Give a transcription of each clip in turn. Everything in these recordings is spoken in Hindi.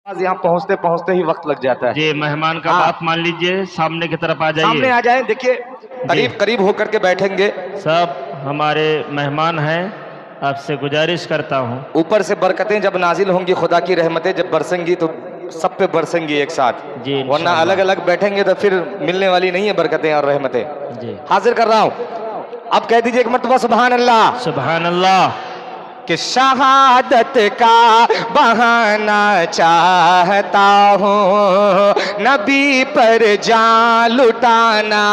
आज यहाँ पहुँचते पहुँचते ही वक्त लग जाता है जी। मेहमान का बात मान लीजिए, सामने की तरफ आ जाइए। सामने आ जाए, देखिए करीब करीब होकर के बैठेंगे। सब हमारे मेहमान हैं, आपसे गुजारिश करता हूँ। ऊपर से बरकतें जब नाजिल होंगी, खुदा की रहमतें जब बरसेंगी तो सब पे बरसेंगी एक साथ जी, वरना अलग अलग बैठेंगे तो फिर मिलने वाली नहीं है बरकतें और रहमतें जी। हाजिर कर रहा हूँ, अब कह दीजिए एक मर्तबा सुभान अल्लाह। सुभान अल्लाह। कि शहादत का बहाना चाहता हूँ, नबी पर जान लुटाना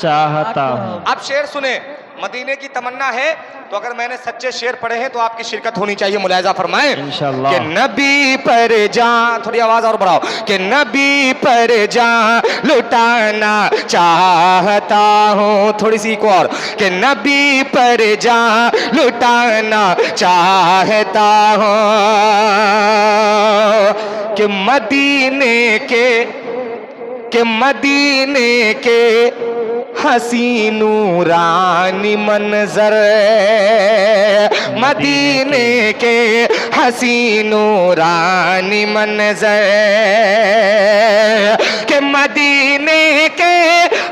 चाहता हूँ। आप शेर सुने, मदीने की तमन्ना है तो अगर मैंने सच्चे शेर पढ़े हैं तो आपकी शिरकत होनी चाहिए। मुलाहिजा फरमाएं इंशाअल्लाह। कि नबी पर जान, थोड़ी आवाज और बढ़ाओ, कि नबी पर जान लुटाना चाहता हूँ। थोड़ी सी एक और, कि नबी पर जान लुटाना चाहता हूँ। कि मदीने के हसी नूरानी मंजर, मदीने के हसी नूरानी मंजर, के मदीने के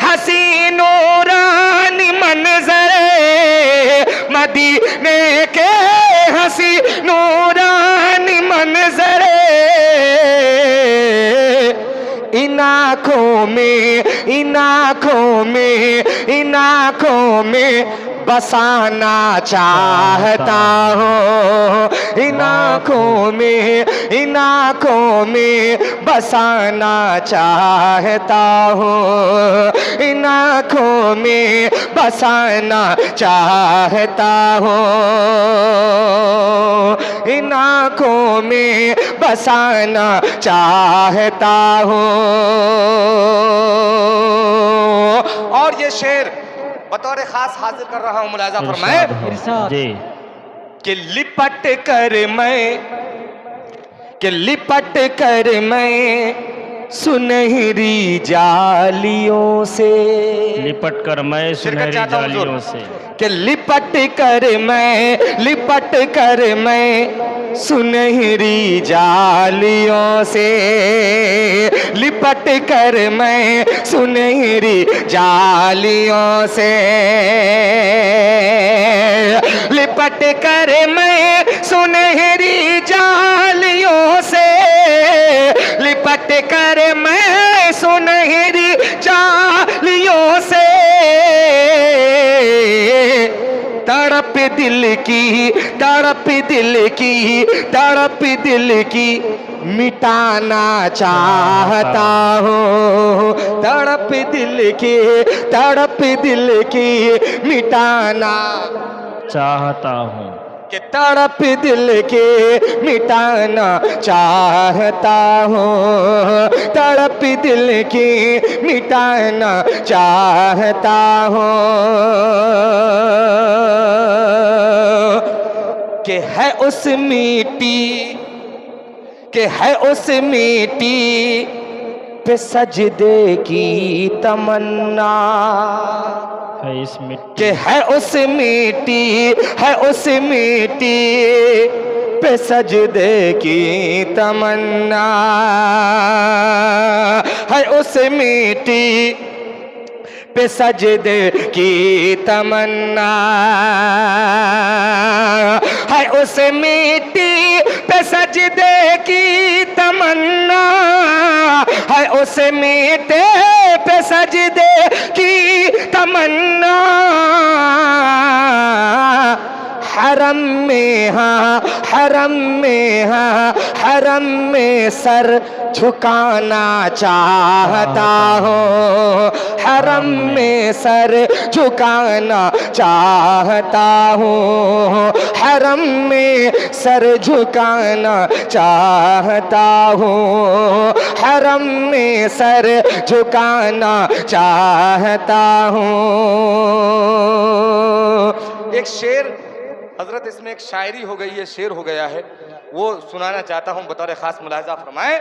हसी नूरानी मंजर, मदीने के हसी नूरानी मंजर, इन आँखों में बसाना चाहता हूँ। इन आँखों में बसाना चाहता हूँ। इन आँखों में बसाना चाहता हूँ। इन आँखों में बसाना चाहता हूँ। और ये शेर बतौर खास हाजिर कर रहा हूं, मुलाजा फरमाए जी। कि लिपट कर मैं सुनहरी जालियों से, लिपट कर मैं सुनहरी जालियों से, कि लिपट कर मैं सुनहरी जालियों से, लिपट कर मैं सुनहरी जालियों से, लिपट कर मैं सुनहरी जालियों से, लिपट कर मैं सुनहरी जालियों से, तड़प दिल की मिटाना चाहता हूँ। तड़प दिल की मिटाना चाहता हूँ। कि तड़प दिल के मिटाना चाहता हूँ। तड़प दिल की मिटाना चाहता हूँ। कि है उस मिट्टी पे सजदे की तमन्ना, कि है उस मिट्टी पे सजदे की तमन्ना, है उस मिट्टी पे सजदे की तमन्ना, है उस मिट्टी पे सजदे की तमन्ना, है उस मिट्टी पे सजदे की तमन्ना, हरम में सर झुकाना चाहता हूँ। हरम में सर झुकाना चाहता हूँ। हरम में सर झुकाना चाहता हूँ। हरम में सर झुकाना चाहता हूँ। एक शेर हजरत, इसमें एक शायरी हो गई है, शेर हो गया है, वो सुनाना चाहता हूं बतौर खास। मुलाहिजा फरमाए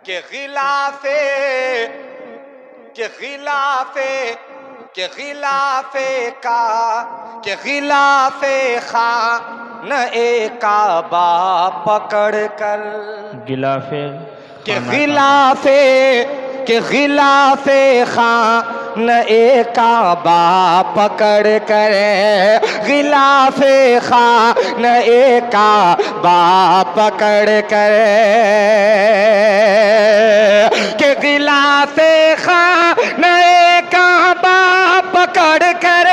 कि गिलाफे खा न काबा पकड़ कर गिलाफे के गिलाफे खां न काबा पकड़ कर गिलाफे खां न काबा पकड़ कर के गिलाफे खां न काबा पकड़ कर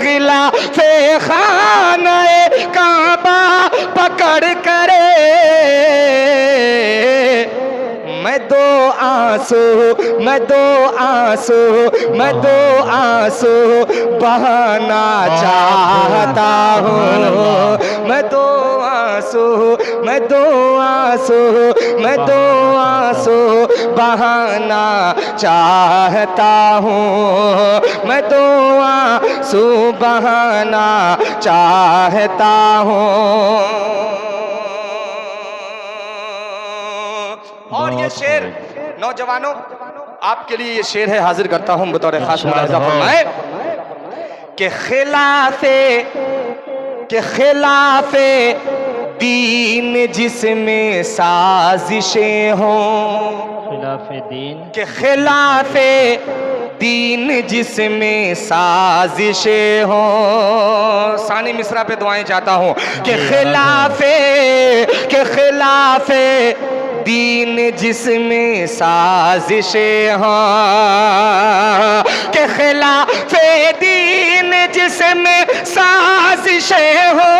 गिलाफे खां न काबा पकड़ कर मैं दो आंसू बहाना चाहता हूँ मैं दो आंसू बहाना चाहता हूँ मैं दो आंसू बहाना चाहता हूँ। और ये शेर नौजवानों आपके लिए ये शेर है, हाजिर करता हूं बतौर खास मुलाहिजा फरमाए कि खिलाफे दीन जिसमें साजिशें हों खिलाफे दीन जिसमें साजिशें हों। सानी मिसरा पे दुआएं चाहता हूं कि खिलाफे दीन जिसमें साजिशें हों के खिलाफे दीन जिसमें साजिशें हो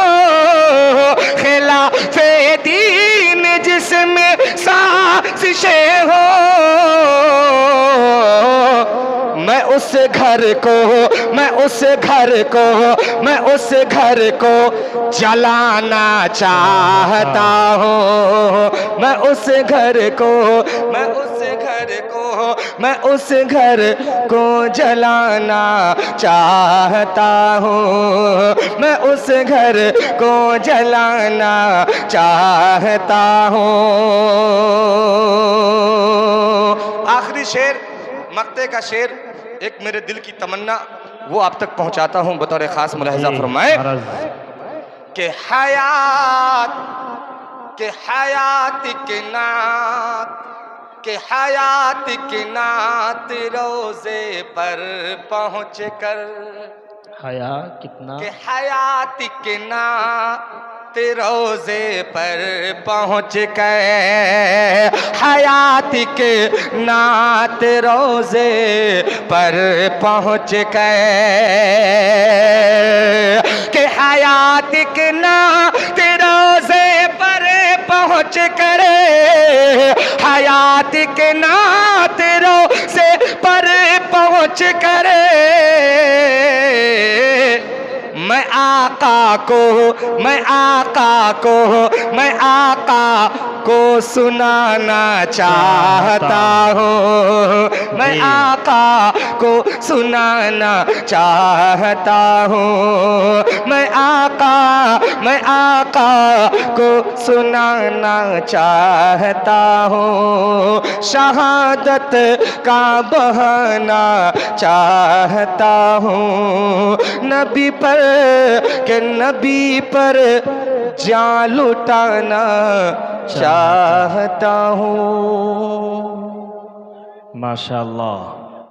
खिलाफे दीन जिसमें साजिशें हो मैं उस घर को जलाना चाहता हूँ मैं उस घर को जलाना चाहता हूँ मैं उस घर को जलाना चाहता हूँ। आखिरी शेर मक्ते का शेर एक मेरे दिल की तमन्ना वो आप तक पहुंचाता हूं बतौर खास मुलाहिजा फरमाए कि हयात के नात रोजे पर पहुंच कर हयात के नात रोजे पर पहुंच कर हयात के नात रोजे पर पहुंच कर के हयात के नात रोजे पर पहुंच कर हयात के नात रोजे पर पहुंच कर मैं आका को सुनाना चाहता हूँ मैं आका को सुनाना चाहता हूँ मैं आका को सुनाना चाहता हूँ शहादत का बहाना चाहता हूँ नबी पर जान लुटाना चाहता हूँ। माशाअल्लाह।